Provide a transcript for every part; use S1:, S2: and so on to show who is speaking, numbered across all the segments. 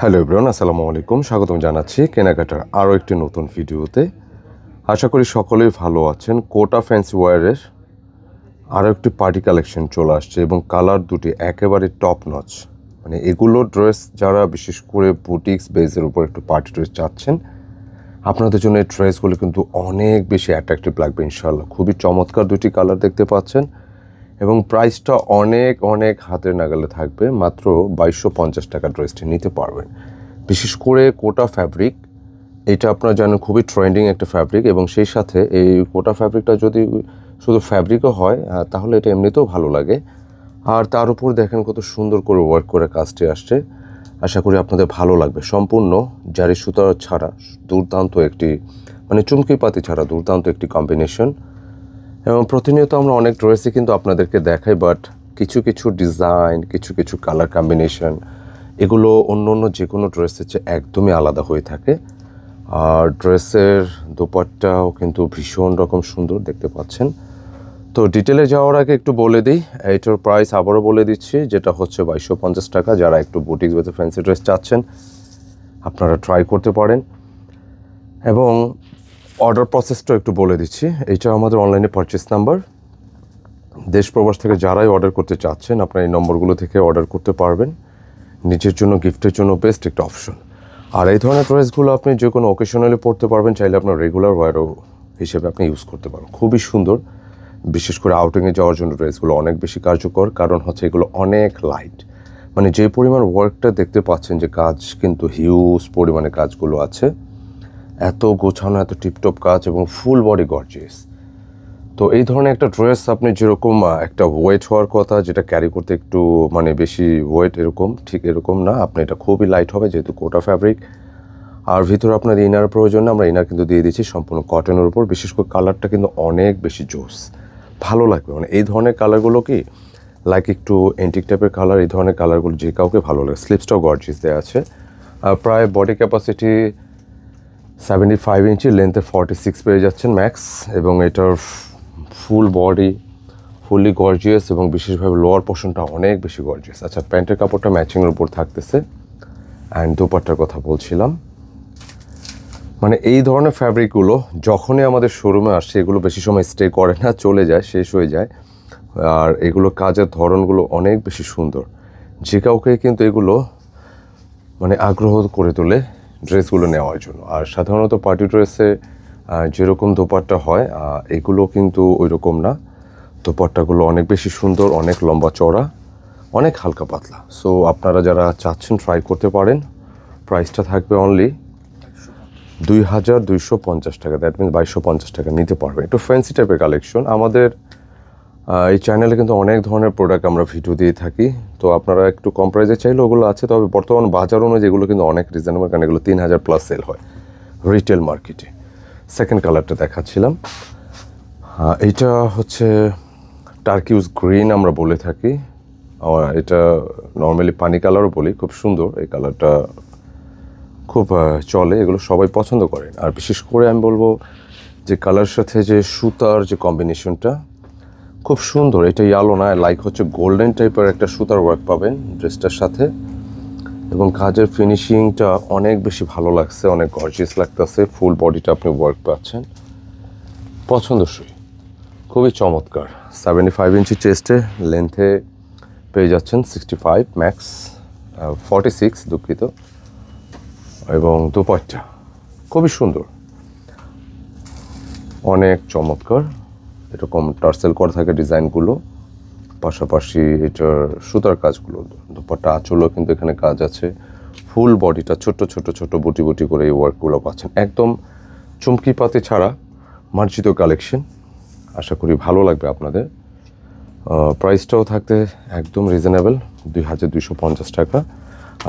S1: Hello everyone, আসসালামু আলাইকুম। স্বাগতম জানাচ্ছি কেনাকাটার আরও একটি নতুন ভিডিওতে। আশা করি সকলেই ভালো আছেন। কোটা ফ্যান্সি ওয়্যারের আরও একটি পার্টি কালেকশন চলে আসছে এবং কালার দুটি একেবারে টপ নচ। মানে এগুলো ড্রেস যারা বিশেষ করে বুটিক্স বেসের উপর একটু পার্টি ড্রেস চাচ্ছেন, আপনাদের জন্য এই ড্রেসগুলো কিন্তু অনেক বেশি অ্যাট্রাকটিভ লাগবে ইনশাল্লাহ। খুবই চমৎকার দুটি কালার দেখতে পাচ্ছেন এবং প্রাইসটা অনেক অনেক হাতের নাগালে থাকবে। মাত্র 2250 টাকা ড্রেসটি নিতে পারবেন। বিশেষ করে কোটা ফ্যাব্রিক, এটা আপনারা জানেন খুবই ট্রেন্ডিং একটা ফ্যাব্রিক এবং সেই সাথে এই কোটা ফ্যাব্রিকটা যদি শুধু ফ্যাব্রিকও হয় তাহলে এটা এমনিতেও ভালো লাগে। আর তার উপর দেখেন কত সুন্দর করে ওয়ার্ক করে কাজটি আসছে। আশা করি আপনাদের ভালো লাগবে। সম্পূর্ণ জারি সুতা ছাড়া দুর্দান্ত একটি, মানে চুমকি পাতি ছাড়া দুর্দান্ত একটি কম্বিনেশন। এবং প্রতিনিয়ত আমরা অনেক ড্রেসই কিন্তু আপনাদেরকে দেখাই, বাট কিছু কিছু ডিজাইন, কিছু কিছু কালার কম্বিনেশন এগুলো অন্য অন্য যে কোনো ড্রেসের চেয়ে একদমই আলাদা হয়ে থাকে। আর ড্রেসের দোপাট্টাও কিন্তু ভীষণ রকম সুন্দর দেখতে পাচ্ছেন। তো ডিটেলে যাওয়ার আগে একটু বলে দিই, এইটার প্রাইস আবারও বলে দিচ্ছি, যেটা হচ্ছে 2250 টাকা। যারা একটু বুটিক্স বেতে ফ্যান্সি ড্রেস চাচ্ছেন আপনারা ট্রাই করতে পারেন। এবং অর্ডার প্রসেসটা একটু বলে দিচ্ছি। এইটা আমাদের অনলাইনে পারচেস নাম্বার। দেশ প্রবাস থেকে যারাই অর্ডার করতে চাচ্ছেন আপনারা এই নম্বরগুলো থেকে অর্ডার করতে পারবেন। নিজের জন্য, গিফটের জন্য বেস্ট একটা অপশন। আর এই ধরনের ড্রেসগুলো আপনি যে কোনো অকেশনালি পরতে পারবেন, চাইলে আপনার রেগুলার ওয়্যারও হিসেবে আপনি ইউজ করতে পারবেন। খুবই সুন্দর, বিশেষ করে আউটিংয়ে যাওয়ার জন্য ড্রেসগুলো অনেক বেশি কার্যকর। কারণ হচ্ছে এগুলো অনেক লাইট, মানে যে পরিমাণ ওয়ার্কটা দেখতে পাচ্ছেন, যে কাজ কিন্তু হিউজ পরিমাণে কাজগুলো আছে, এত গোছানো, এত টিপটপ কাজ এবং ফুল বডি গর্জিয়াস। তো এই ধরনের একটা ড্রেস আপনি যেরকম একটা ওয়েট হওয়ার কথা, যেটা ক্যারি করতে একটু মানে বেশি ওয়েট, এরকম ঠিক এরকম না। আপনি এটা খুবই লাইট হবে যেহেতু কোটা ফ্যাব্রিক। আর ভিতরে আপনার ইনার প্রয়োজন না, আমরা ইনার কিন্তু দিয়ে দিচ্ছি সম্পূর্ণ কটনের উপর। বিশেষ করে কালারটা কিন্তু অনেক বেশি জোস, ভালো লাগবে। মানে এই ধরনের কালারগুলো কি লাইক একটু এন্টিক টাইপের কালার, এই ধরনের কালারগুলো যে কাউকে ভালো লাগে। স্লিপসটাও গর্জিয়াস দেওয়া আছে। প্রায় বডি ক্যাপাসিটি 75 ইঞ্চি, লেন্থে 46 পেয়ে যাচ্ছেন ম্যাক্স। এবং এটার ফুল বডি ফুললি গর্জিয়াস এবং বিশেষভাবে লোয়ার পোর্শনটা অনেক বেশি গর্জিয়াস। আচ্ছা, প্যান্টের কাপড়টা ম্যাচিংয়ের উপর থাকতেছে। অ্যান্ড দোপাট্টার কথা বলছিলাম, মানে এই ধরনের ফ্যাব্রিকগুলো যখনই আমাদের শোরুমে আসে এগুলো বেশি সময় স্টে করে না, চলে যায়, শেষ হয়ে যায়। আর এগুলো কাজের ধরনগুলো অনেক বেশি সুন্দর, যে কাউকে কিন্তু এগুলো মানে আগ্রহ করে তোলে ড্রেসগুলো নেওয়ার জন্য। আর সাধারণত পার্টি ড্রেসে যেরকম দোপাট্টা হয় এগুলো কিন্তু ওই রকম না। দোপাট্টাগুলো অনেক বেশি সুন্দর, অনেক লম্বা চওড়া, অনেক হালকা পাতলা। সো আপনারা যারা চাচ্ছেন ট্রাই করতে পারেন। প্রাইসটা থাকবে অনলি 2250 টাকা, দ্যাট মিনস 2250 টাকা নিতে পারবেন। একটু ফ্যান্সি টাইপের কালেকশন। আমাদের এই চ্যানেলে কিন্তু অনেক ধরনের প্রোডাক্ট আমরা ভিডিও দিয়ে থাকি, তো আপনারা একটু কম প্রাইসে চাইলে ওগুলো আছে। তবে বর্তমান বাজার অনুযায়ী এগুলো কিন্তু অনেক রিজনেবল, কারণ এগুলো 3000+ সেল হয় রিটেল মার্কেটে। সেকেন্ড কালারটা দেখাচ্ছিলাম, এইটা হচ্ছে টার্কিউজ গ্রিন আমরা বলে থাকি। এটা নর্মালি পানি কালারও বলি। খুব সুন্দর এই কালারটা, খুব চলে, এগুলো সবাই পছন্দ করেন। আর বিশেষ করে আমি বলবো যে কালারের সাথে যে সুতার যে কম্বিনেশনটা খুব সুন্দর। এটা ইয়ালো না, লাইক হচ্ছে গোল্ডেন টাইপের একটা সুতার ওয়ার্ক পাবেন ড্রেসটার সাথে। এবং কাজের ফিনিশিংটা অনেক বেশি ভালো লাগছে, অনেক গর্জিয়াস লাগতেছে। ফুল বডিটা আপনি ওয়ার্ক পাচ্ছেন, পছন্দসই, খুবই চমৎকার। 75 ইঞ্চি চেস্টে, লেন্থে পেয়ে যাচ্ছেন 65 ম্যাক্স, 46 দুঃখিত। এবং দোপাট্টা খুবই সুন্দর, অনেক চমৎকার। এরকম টার্সেল করা থাকে ডিজাইনগুলো, পাশাপাশি এটার সুতার কাজগুলো। দোপাট্টা আঁচলও কিন্তু এখানে কাজ আছে। ফুল বডিটা ছোট ছোট ছোট বুটি বুটি করে এই ওয়ার্কগুলো পাচ্ছেন। একদম চুমকি পাতি ছাড়া মার্জিত কালেকশন। আশা করি ভালো লাগবে আপনাদের। প্রাইসটাও থাকতে একদম রিজনেবল, 2250 টাকা।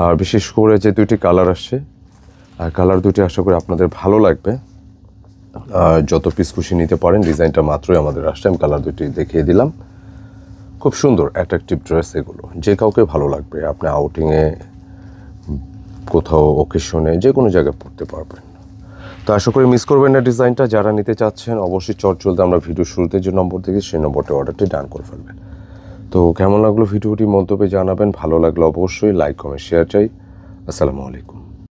S1: আর বিশেষ করে যে দুইটি কালার আসছে, আর কালার দুটি আশা করি আপনাদের ভালো লাগবে। যত পিস খুশি নিতে পারেন। ডিজাইনটা মাত্রই আমাদের আসছে, আমি কালার দুটি দেখিয়ে দিলাম। খুব সুন্দর অ্যাট্রাকটিভ ড্রেস, এগুলো যে কাউকে ভালো লাগবে। আপনি আউটিংয়ে, কোথাও ওকেশনে, যে কোনো জায়গায় পড়তে পারবেন। তো আশা করি মিস করবেন না ডিজাইনটা। যারা নিতে চাচ্ছেন অবশ্যই চটজলদি আমরা ভিডিও শুরুতে যে নম্বর দেখি সেই নম্বরটা অর্ডারটি ডান করে ফেলবেন। তো কেমন লাগলো ভিডিওটি মন্তব্যে জানাবেন। ভালো লাগলে অবশ্যই লাইক, কমেন্ট, শেয়ার চাই। আসসালামু আলাইকুম।